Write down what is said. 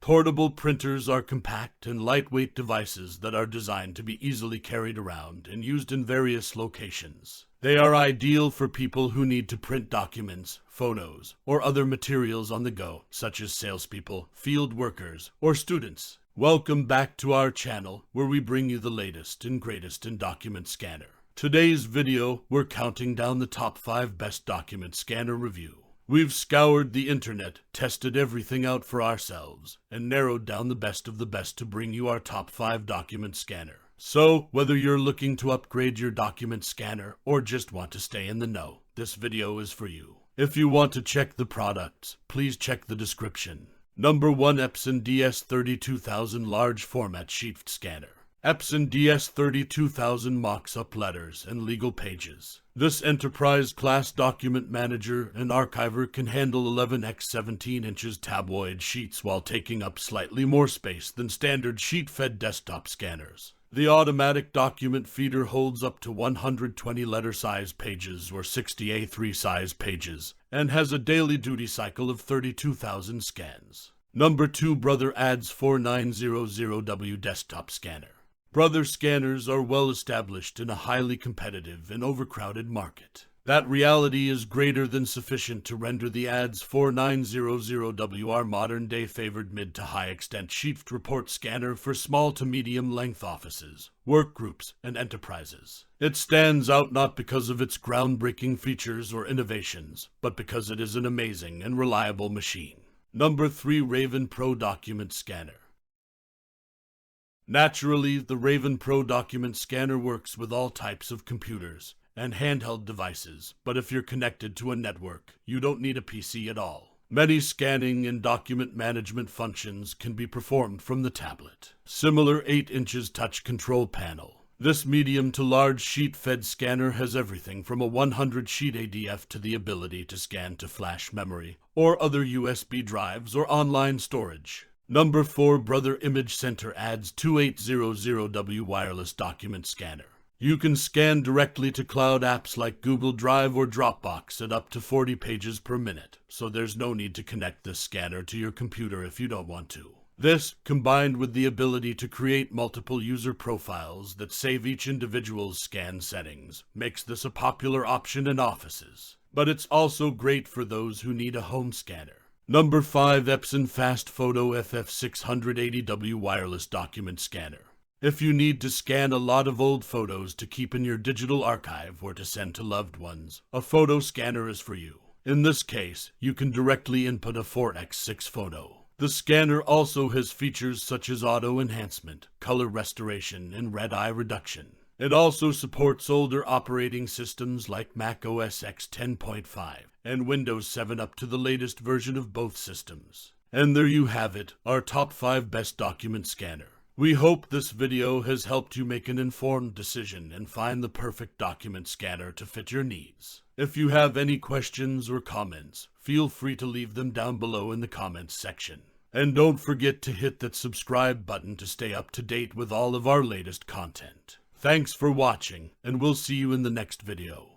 Portable printers are compact and lightweight devices that are designed to be easily carried around and used in various locations. They are ideal for people who need to print documents, photos, or other materials on the go, such as salespeople, field workers, or students. Welcome back to our channel, where we bring you the latest and greatest in document scanner. Today's video, we're counting down the top 5 best document scanner review. We've scoured the internet, tested everything out for ourselves, and narrowed down the best of the best to bring you our top 5 document scanner. So, whether you're looking to upgrade your document scanner or just want to stay in the know, this video is for you. If you want to check the products, please check the description. Number 1, Epson DS32000 Large Format Sheet Scanner. Epson DS32000 mocks up letters and legal pages. This enterprise-class document manager and archiver can handle 11x 17 inches tabloid sheets while taking up slightly more space than standard sheet-fed desktop scanners. The automatic document feeder holds up to 120 letter-size pages or 60 A3 size pages and has a daily duty cycle of 32,000 scans. Number 2, Brother Adds 4900W Desktop Scanner. Brother scanners are well established in a highly competitive and overcrowded market. That reality is greater than sufficient to render the ADS 4900W our modern-day favored mid to high-extent sheet report scanner for small to medium-length offices, work groups, and enterprises. It stands out not because of its groundbreaking features or innovations, but because it is an amazing and reliable machine. Number 3, Raven Pro Document Scanner. Naturally, the Raven Pro Document Scanner works with all types of computers and handheld devices, but if you're connected to a network, you don't need a PC at all. Many scanning and document management functions can be performed from the tablet. Similar 8 inches touch control panel. This medium to large sheet-fed scanner has everything from a 100-sheet ADF to the ability to scan to flash memory or other USB drives or online storage. Number 4, Brother Image Center adds 2800W Wireless Document Scanner. You can scan directly to cloud apps like Google Drive or Dropbox at up to 40 pages per minute, so there's no need to connect this scanner to your computer if you don't want to. This, combined with the ability to create multiple user profiles that save each individual's scan settings, makes this a popular option in offices. But it's also great for those who need a home scanner. Number 5, Epson Fast Photo FF680W Wireless Document Scanner. If you need to scan a lot of old photos to keep in your digital archive or to send to loved ones, a photo scanner is for you. In this case, you can directly input a 4x6 photo. The scanner also has features such as auto enhancement, color restoration, and red eye reduction. It also supports older operating systems like Mac OS X 10.5 and Windows 7 up to the latest version of both systems. And there you have it, our top 5 best document scanner. We hope this video has helped you make an informed decision and find the perfect document scanner to fit your needs. If you have any questions or comments, feel free to leave them down below in the comments section. And don't forget to hit that subscribe button to stay up to date with all of our latest content. Thanks for watching, and we'll see you in the next video.